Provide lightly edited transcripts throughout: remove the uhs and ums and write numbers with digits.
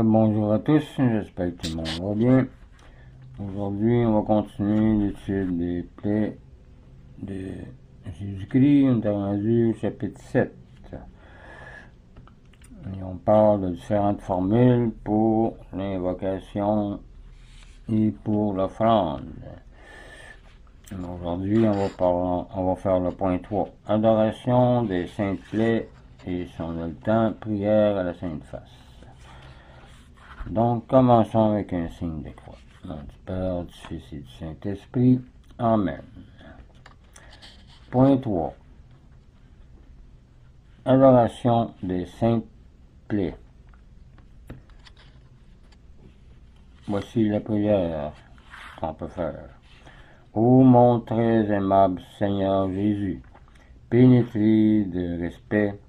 Bonjour à tous, j'espère que tout le monde va bien. Aujourd'hui, on va continuer l'étude des plaies de Jésus-Christ. On est rendu au chapitre 7. Et on parle de différentes formules pour l'invocation et pour l'offrande. Aujourd'hui, on va faire le point 3. Adoration des saintes plaies et si on a le temps, prière à la Sainte Face. Donc, commençons avec un signe de croix. Au nom du Père, du Fils et du Saint-Esprit. Amen. Point 3. Adoration des saintes plaies. Voici la prière qu'on peut faire. Ô mon très aimable Seigneur Jésus, pénétré de respect,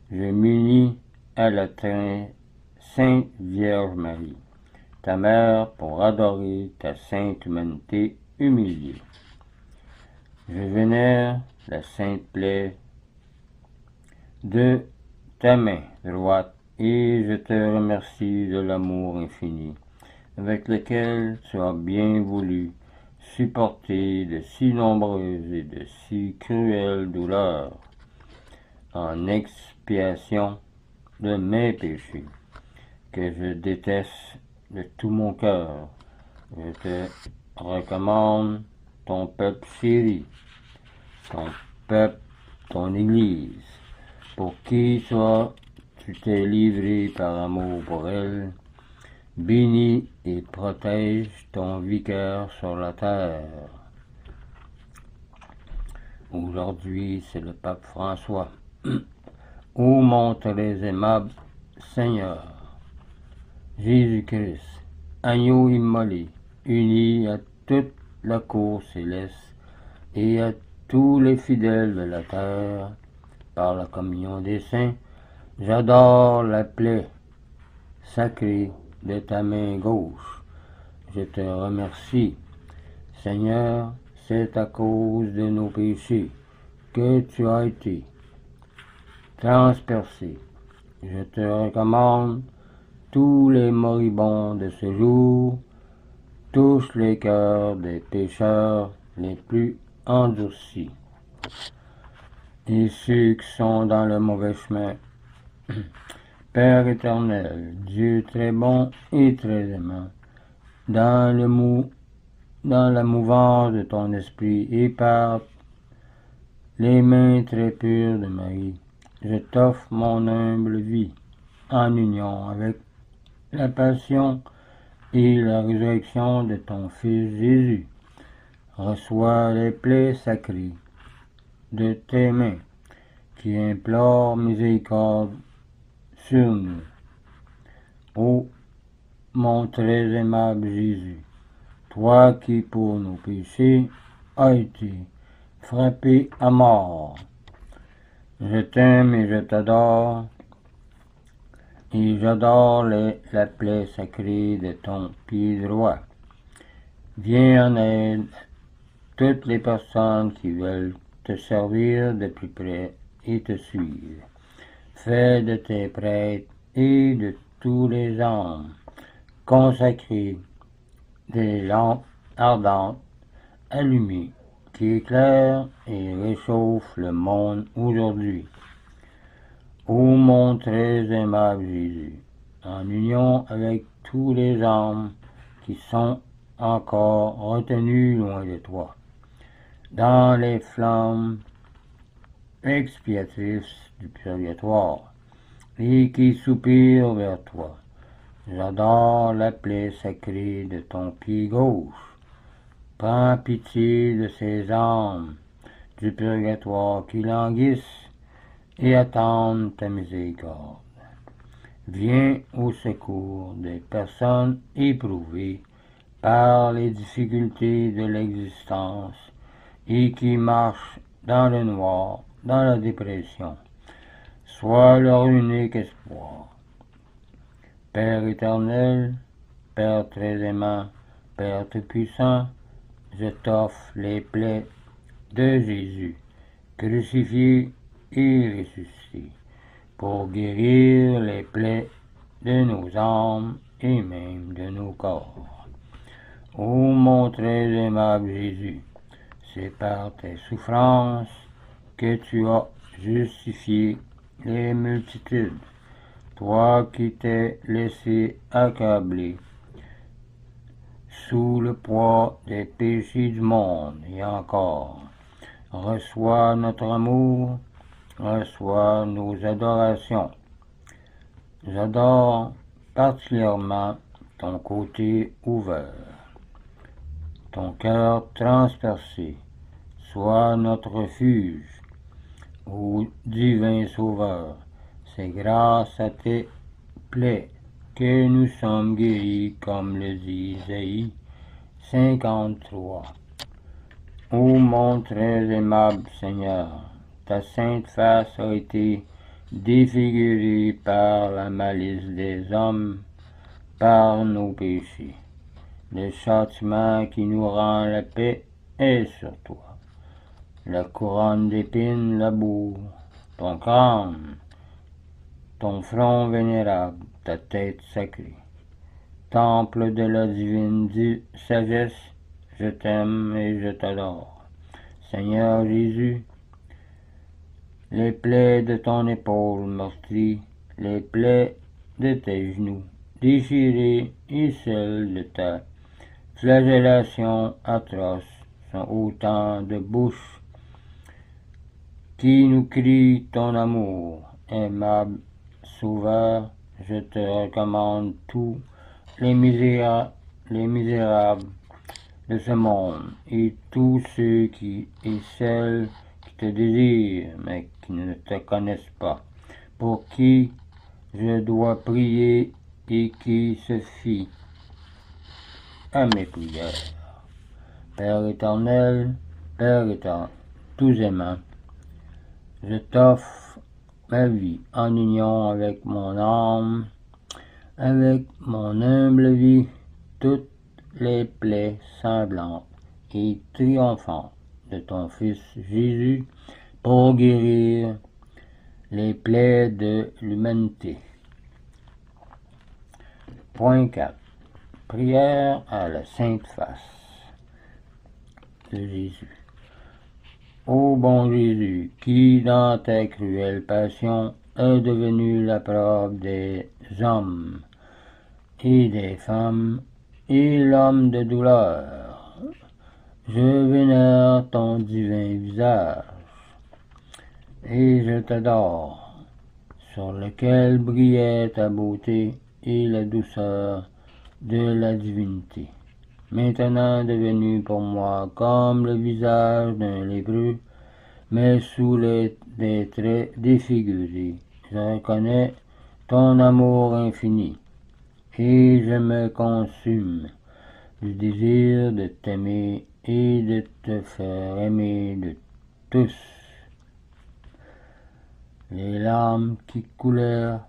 je m'unis à la très Sainte Vierge Marie, ta mère, pour adorer ta sainte humanité humiliée. Je vénère la sainte plaie de ta main droite et je te remercie de l'amour infini avec lequel tu as bien voulu supporter de si nombreuses et de si cruelles douleurs en expiation de mes péchés, que je déteste de tout mon cœur. Je te recommande ton peuple chéri, ton peuple, ton Église, pour qui toi tu t'es livré par amour pour elle. Bénis et protège ton vicaire sur la terre. Aujourd'hui, c'est le pape François. Ô mon très aimable Seigneur, Jésus-Christ, agneau immolé, uni à toute la cour céleste et à tous les fidèles de la terre, par la communion des saints, j'adore la plaie sacrée de ta main gauche. Je te remercie, Seigneur, c'est à cause de nos péchés que tu as été transpercé. Je te recommande tous les moribonds de ce jour, touche les cœurs des pécheurs les plus endurcis et ceux qui sont dans le mauvais chemin. Père éternel, Dieu très bon et très aimant, dans la mouvance de ton esprit et par les mains très pures de Marie, je t'offre mon humble vie en union avec la passion et la résurrection de ton Fils Jésus. Reçois les plaies sacrées de tes mains qui implorent miséricorde sur nous. Ô mon très aimable Jésus, toi qui pour nos péchés as été frappé à mort, je t'aime et je t'adore, et j'adore la plaie sacrée de ton pied droit. Viens en aide toutes les personnes qui veulent te servir de plus près et te suivre. Fais de tes prêtres et de tous les hommes consacrés des lampes ardentes allumées qui éclairent et réchauffent le monde aujourd'hui. Ô mon très aimable Jésus, en union avec tous les hommes qui sont encore retenus loin de toi, dans les flammes expiatrices du purgatoire, et qui soupirent vers toi, j'adore la plaie sacrée de ton pied gauche. Prends pitié de ces âmes du purgatoire qui languissent et attendent ta miséricorde. Viens au secours des personnes éprouvées par les difficultés de l'existence et qui marchent dans le noir, dans la dépression. Sois leur unique espoir. Père éternel, Père très aimant, Père tout-puissant, je t'offre les plaies de Jésus, crucifié et ressuscité, pour guérir les plaies de nos âmes et même de nos corps. Ô mon très aimable Jésus, c'est par tes souffrances que tu as justifié les multitudes, toi qui t'es laissé accabler sous le poids des péchés du monde, et encore, reçois notre amour, reçois nos adorations. J'adore particulièrement ton côté ouvert, ton cœur transpercé, sois notre refuge, ô divin Sauveur. C'est grâce à tes plaies que nous sommes guéris, comme le dit Isaïe 53. Ô mon très aimable Seigneur, ta sainte face a été défigurée par la malice des hommes, par nos péchés. Le châtiment qui nous rend la paix est sur toi. La couronne d'épines laboure ton crâne, ton front vénérable, ta tête sacrée. Temple de la divine sagesse, je t'aime et je t'adore. Seigneur Jésus, les plaies de ton épaule meurtrie, les plaies de tes genoux déchirés et celles de ta flagellation atroce sont autant de bouches qui nous crient ton amour. Aimable Sauveur, je te recommande tous les misérables de ce monde et tous ceux et celles qui te désirent mais qui ne te connaissent pas, pour qui je dois prier et qui se fient à mes prières. Père éternel, tout aimant, je t'offre ma vie en union avec mon âme, avec mon humble vie, toutes les plaies sanglantes et triomphantes de ton Fils Jésus pour guérir les plaies de l'humanité. Point 4. Prière à la Sainte Face de Jésus. Ô bon Jésus, qui dans ta cruelle passion est devenu la preuve des hommes et des femmes et l'homme de douleur, je vénère ton divin visage et je t'adore, sur lequel brillait ta beauté et la douceur de la divinité, maintenant devenu pour moi comme le visage d'un lépreux, mais sous des traits défigurés. Je reconnais ton amour infini, et je me consume du désir de t'aimer et de te faire aimer de tous. Les larmes qui coulèrent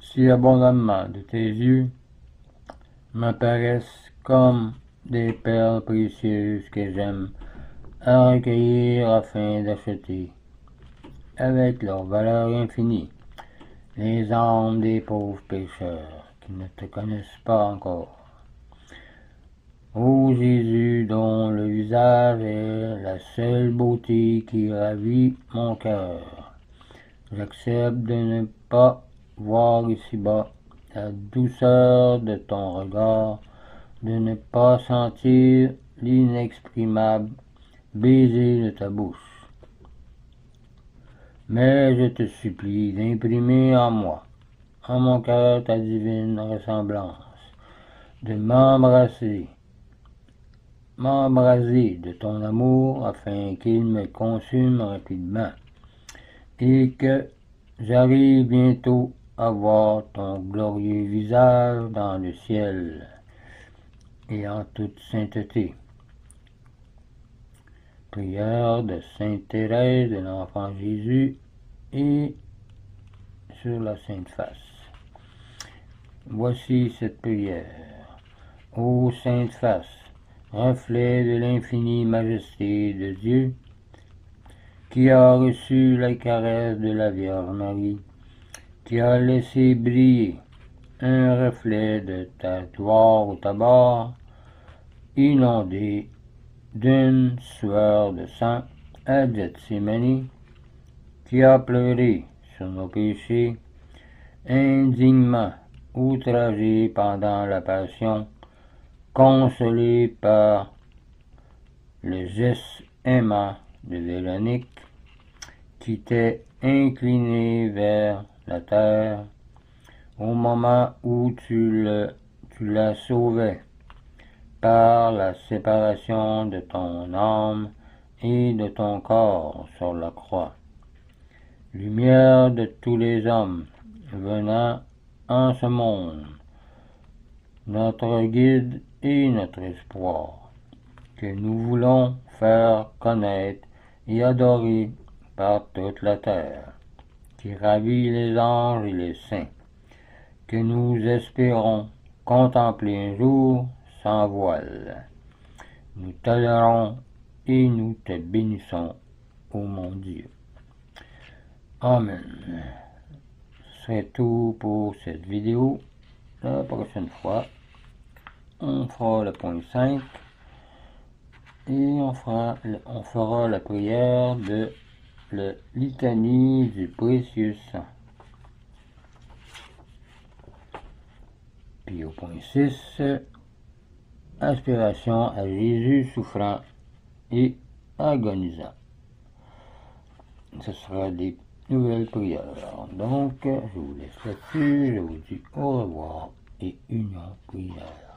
si abondamment de tes yeux m'apparaissent comme des perles précieuses que j'aime à recueillir afin d'acheter, avec leur valeur infinie, les âmes des pauvres pécheurs qui ne te connaissent pas encore. Ô Jésus, dont le visage est la seule beauté qui ravit mon cœur, j'accepte de ne pas voir ici-bas la douceur de ton regard, de ne pas sentir l'inexprimable baiser de ta bouche. Mais je te supplie d'imprimer en moi, en mon cœur, ta divine ressemblance, de m'embraser de ton amour afin qu'il me consume rapidement et que j'arrive bientôt à voir ton glorieux visage dans le ciel et en toute sainteté. Prière de Sainte Thérèse de l'Enfant Jésus et sur la Sainte Face. Voici cette prière. Ô Sainte Face, reflet de l'infinie majesté de Dieu, qui a reçu la caresse de la Vierge Marie, qui a laissé briller un reflet de ta gloire au tabac, inondé d'une sueur de sang à Gethsémani, qui a pleuré sur nos péchés, indignement outragé pendant la passion, consolé par le geste aimant de Véronique, qui t'est incliné vers la terre au moment où tu la sauvais par la séparation de ton âme et de ton corps sur la croix. Lumière de tous les hommes venant en ce monde, notre guide et notre espoir, que nous voulons faire connaître et adorer par toute la terre, qui ravit les anges et les saints, que nous espérons contempler un jour sans voile. Nous t'adorons et nous te bénissons, ô mon Dieu. Amen. Ce serait tout pour cette vidéo. La prochaine fois, on fera le point 5 et on fera la prière de la litanie du précieux sang. Puis au point 6, aspiration à Jésus souffrant et agonisant. Ce sera des nouvelles prières. Donc, je vous laisse là-dessus, je vous dis au revoir et union prière.